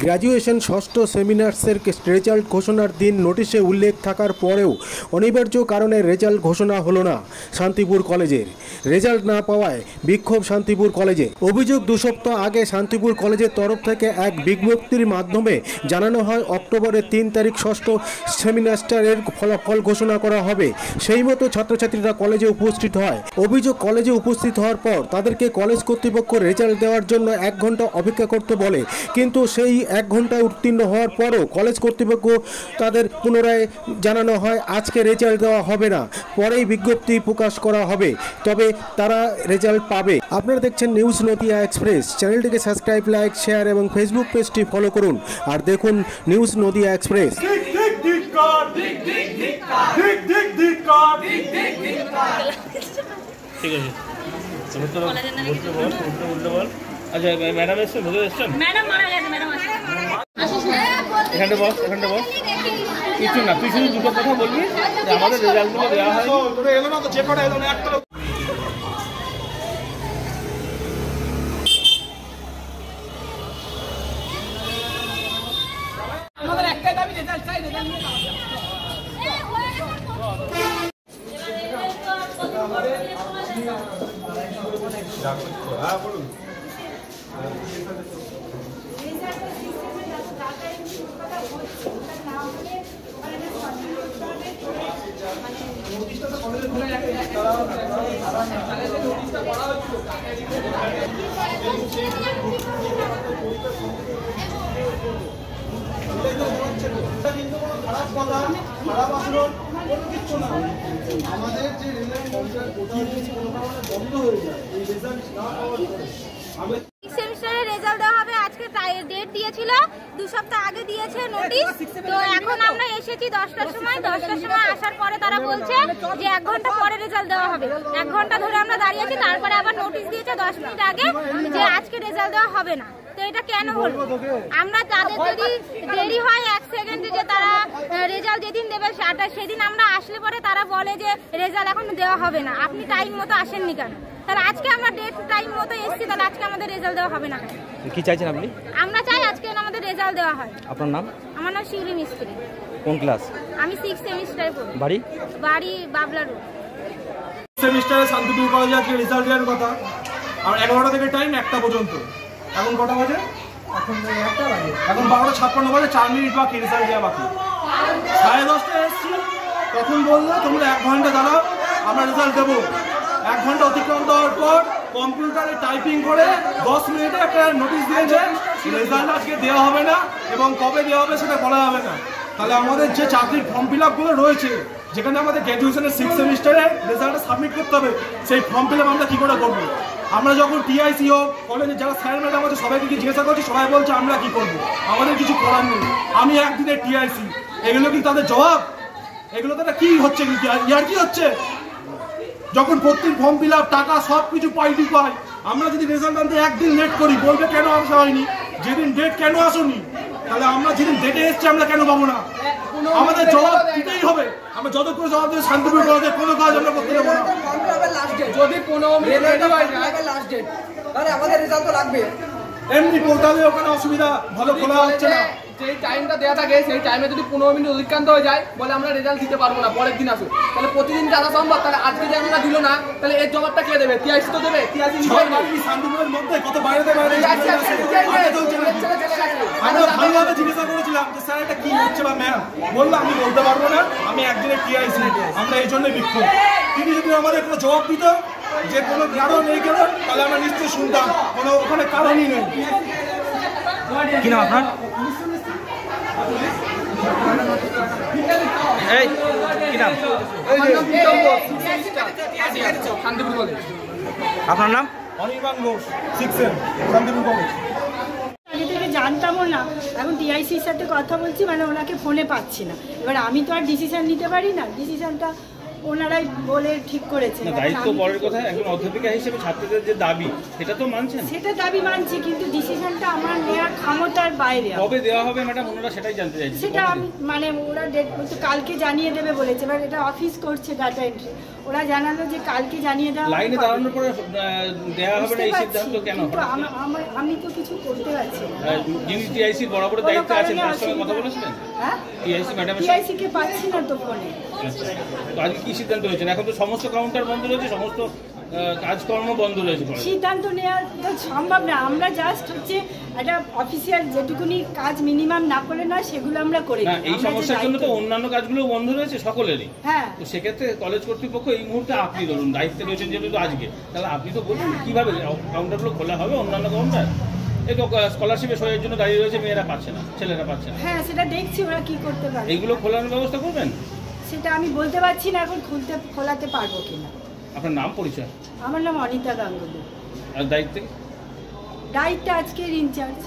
Graduation ষষ্ঠ সেমিনার্সের result ঘোষণার দিন নোটিশে উল্লেখ থাকার পরেও অনিবার্য কারণে রেজাল্ট ঘোষণা হলো না শান্তিপুর কলেজের। রেজাল্ট না পাওয়ায় বিক্ষোভ শান্তিপুর কলেজে। অভিযোগ 2 সপ্তাহ আগে শান্তিপুর কলেজের তরফ থেকে এক বিজ্ঞপ্তির মাধ্যমে জানানো হয় অক্টোবরের 3 তারিখ ষষ্ঠ সেমিনার্সের ফলাফল ঘোষণা করা হবে। সেই মতো ছাত্রছাত্রীরা কলেজে উপস্থিত হয়। অভিযোগ, কলেজে উপস্থিত হওয়ার পর তাদেরকে কলেজ কর্তৃপক্ষ রেজাল্ট দেওয়ার জন্য 1 ঘন্টা অপেক্ষা করতে বলে, কিন্তু সেই 1 ঘন্টায় উত্তীর্ণ হওয়ার পরও কলেজ কর্তৃপক্ষ তাদের পুনরায় জানানো হয় আজকে রেজাল্ট দেওয়া হবে না, পরেই বিজ্ঞপ্তি প্রকাশ করা হবে, তবে তারা রেজাল্ট পাবে। আপনারা দেখছেন নিউজ নদিয়া এক্সপ্রেস। চ্যানেলটিকে সাবস্ক্রাইব, লাইক, শেয়ার এবং ফেসবুক পেজটি ফলো করুন আর দেখুন নিউজ নদিয়া এক্সপ্রেস। ঠিক আছে, আচ্ছা ম্যাডাম এসছেন, বুঝে এসছেন? ম্যাডাম মারা গেছে, ম্যাডাম আসেন। এখানে বস, এখানে বস। কিছু না, তুই শুধু দুটো কথা বলবি যে আমাদের রেজাল্টগুলো দেওয়া হয়। তোরা এলো না তো, যে কটা এলো না একটা আমাদের একটাই দাবি, রেজাল্ট চাই, রেজাল্ট নিয়ে খারাপ আচরণ কোনো কিছু না। আমাদের যে রেজাল্ট বন্ধ হয়ে যায় এই রেজাল্ট না পাওয়ার পরে। সেমিস্টারের রেজাল্ট দেওয়া হবে, আজকে ডেট দিয়েছিল, 2 সপ্তাহ আগে দিয়েছে নোটিশ। তো এখন আমরা এসেছি 10টার সময় আসার পরে তারা বলছে যে 1 ঘন্টা পরে রেজাল্ট দেওয়া হবে। 1 ঘন্টা ধরে আমরা দাঁড়িয়ে আছি, তারপরে আবার নোটিশ দিয়েছে 10 মিনিট আগে যে আজকে রেজাল্ট দেওয়া হবে না। তো এটা কেন হলো? আমরা তাদের যদি দেরি হয় 1 সেকেন্ডে যে তারা রেজাল্ট যেদিন দেবে সেদিন আমরা আসলে পরে তারা বলে যে রেজাল্ট এখন দেওয়া হবে না, আপনি টাইম মতো আসেননি কেন? তাহলে আজকে আমরা ডেট টাইম মতো এসেছি, তাহলে আজকে আমাদের রেজাল্ট দেওয়া হবে না। কি চাইছেন আপনি? আমরা চাই আজকে আমাদের রেজাল্ট দেওয়া হয়। আপনার নাম? আমার নাম শিউলি মিস্ত্রি। কোন ক্লাস? আমি 6 সেমিস্টারে পড়ি। বাড়ি বাবলা রোড। সেমিস্টারে শান্তিপুর কলেজে আজকে রেজাল্ট দেওয়ার কথা। আর 11টা থেকে টাইম 1টা পর্যন্ত। এখন কটা বাজে? এখন 1টা বাজে। এখন 12:56 বাজে, 4 মিনিট বাকি রেজাল্ট দেওয়া বাকি। 10:30টায় এসেছি, তখন বললো তোমরা 1 ঘন্টা দাঁড়াও, আমরা রেজাল্ট দেবো। 1 ঘন্টা অতিক্রম দেওয়ার পর কম্পিউটারে টাইপিং করে 10 মিনিটে একটা নোটিশ দিয়েছে রেজাল্ট আজকে দেওয়া হবে না এবং কবে দেওয়া হবে সেটা বলা যাবে না। তাহলে আমাদের যে চাকরির ফর্ম ফিল আপগুলো রয়েছে, যেখানে আমাদের গ্র্যাজুয়েশনের 6 সেমিস্টারের রেজাল্টটা সাবমিট করতে হবে, সেই ফর্ম ফিল আপ আমরা কী করে করবো? আমরা যখন টিআইসি হোক, কলেজে যারা স্যার ম্যাডাম আছে সবাইকে কি জিজ্ঞাসা করছি, সবাই বলছে আমরা কি করবো, আমাদের কিছু করার নেই। আমি একদিনের টিআইসি, এগুলো কি তাদের জবাব? এগুলো তো কি হচ্ছে, ইয়ার কি হচ্ছে? যখন প্রত্যেক ফর্ম ফিল আপ, টাকা সব কিছু পাইটি পাই, আমরা যদি রেজাল্ট আনতে 1 দিন লেট করি, বলবে কেন আসা হয়নি, যেদিন ডেট কেন আসনি? তাহলে আমরা যেদিন ডেটে এসছি আমরা কেন পাবো না? আমাদের জবাব দিতেই হবে। আমরা যতক্ষণ জবাব দিয়ে শান্তিপুর কলেজে কোনো কাজ আমরা করতে দেবো না। যদি 15 মিনিট লাস্ট ডেট, তাহলে আমাদের রেজাল্ট তো লাগবে। এমনি পোর্টালে ওখানে অসুবিধা, ভালো খোলা হচ্ছে না। যেই টাইমটা দেওয়া থাকে সেই টাইমে যদি 15 মিনিট অতিক্রান্ত হয়ে যায়, বলে আমরা রেজাল্ট দিতে পারবো না, পরের দিন আসো। তাহলে প্রতিদিন আসা সম্ভব? তাহলে আজকে যে আমরা দিল না, তাহলে এর জবাবটা কে দেবে? টিআইসি তো দেবে। টিআইসি শান্তিপুরের মধ্যে কত বাইরে আমরা ভালোভাবে জিজ্ঞাসা করেছিলাম যে স্যার এটা কি হচ্ছে বা ম্যাম, বললো আমি বলতে পারবো না, আমি একদিনের টিআইসি, আমরা এই জন্যই বিক্ষোভ। তিনি যদি আমাদের কোনো জবাব দিত যে কোনো কারণ নেই কেন, তাহলে আমরা নিশ্চয়ই শুনতাম, কোনো ওখানে কারণই নেই। কি নাম আপনার? এই কি নাম? শান্তিপুর কলেজ। আপনার নাম? Anirban Ghosh, 6 same, Shantipur college. আগে থেকে জানতামও না, এখন টিআইসির সাথে কথা বলছি, মানে ওনাকে ফোনে পাচ্ছি না। এবার আমি তো আর ডিসিশন নিতে পারি না, ডিসিশনটা ওনারাই বলে ঠিক করেছে। না, দায়িত্ব পরের কথা, একজন অধ্যাপিকা হিসেবে ছাত্রদের যে দাবি সেটা তো মানছেন। সেটা দাবি মানছি, কিন্তু ডিসিশনটা আমার নেওয়ার ক্ষমতার বাইরে। কবে দেওয়া হবে ম্যাডাম, ওনারা সেটাই জানতে চাইছেন। সেটা আমি মানে ওরা ডেট বলতে কালকে জানিয়ে দেবে বলেছে, এবার এটা অফিস করছে ডাটা এন্ট্রি, ওরা জানালো যে কালকে জানিয়ে দেওয়া লাইনে দাঁড়ানোর পরে দেওয়া হবে না, এই সিদ্ধান্ত কেন? কিন্তু আমি তো কিছু করতে পারছি না। যিনি টিআইসি বরাবরের দায়িত্বে আছেন তার সঙ্গে কথা বলেছিলেন? হ্যাঁ, টিআইসি ম্যাডামের সঙ্গে? টিআইসি কে পাচ্ছি না তো ফোনে। আচ্ছা, তো আজকে কি সিদ্ধান্ত হয়েছে? এখন তো সমস্ত কাউন্টার বন্ধ রয়েছে, সমস্ত কাজকর্ম বন্ধ রয়েছে। সিদ্ধান্ত নেওয়া তো সম্ভব না, আমরা জাস্ট হচ্ছে একটা অফিসিয়াল যেটুকুনি কাজ মিনিমাম না করে না সেগুলো আমরা করি। না, এই সমস্যার জন্য তো অন্যান্য কাজগুলো বন্ধ রয়েছে সকলেরই। হ্যাঁ, তো সেক্ষেত্রে কলেজ কর্তৃপক্ষ এই মুহূর্তে আপনি ধরুন দায়িত্বে রয়েছেন যেহেতু আজকে, তাহলে আপনি তো বলুন কিভাবে কাউন্টারগুলো খোলা হবে, অন্যান্য কাউন্টার? এই তো স্কলারশিপের সইয়ের জন্য দাঁড়িয়ে রয়েছে, মেয়েরা পাচ্ছে না, ছেলেরা পাচ্ছে না। হ্যাঁ, সেটা দেখছি ওরা কি করতে পারে। এইগুলো খোলানোর ব্যবস্থা করবেন? সেটা আমি বলতে পারছি না এখন খোলাতে পারবো কিনা। আপনার নাম পরিচয়? আমার নাম অনিতা গাঙ্গুলি। আর দায়িত্বে? দায়িত্ব আজকের ইনচার্জ।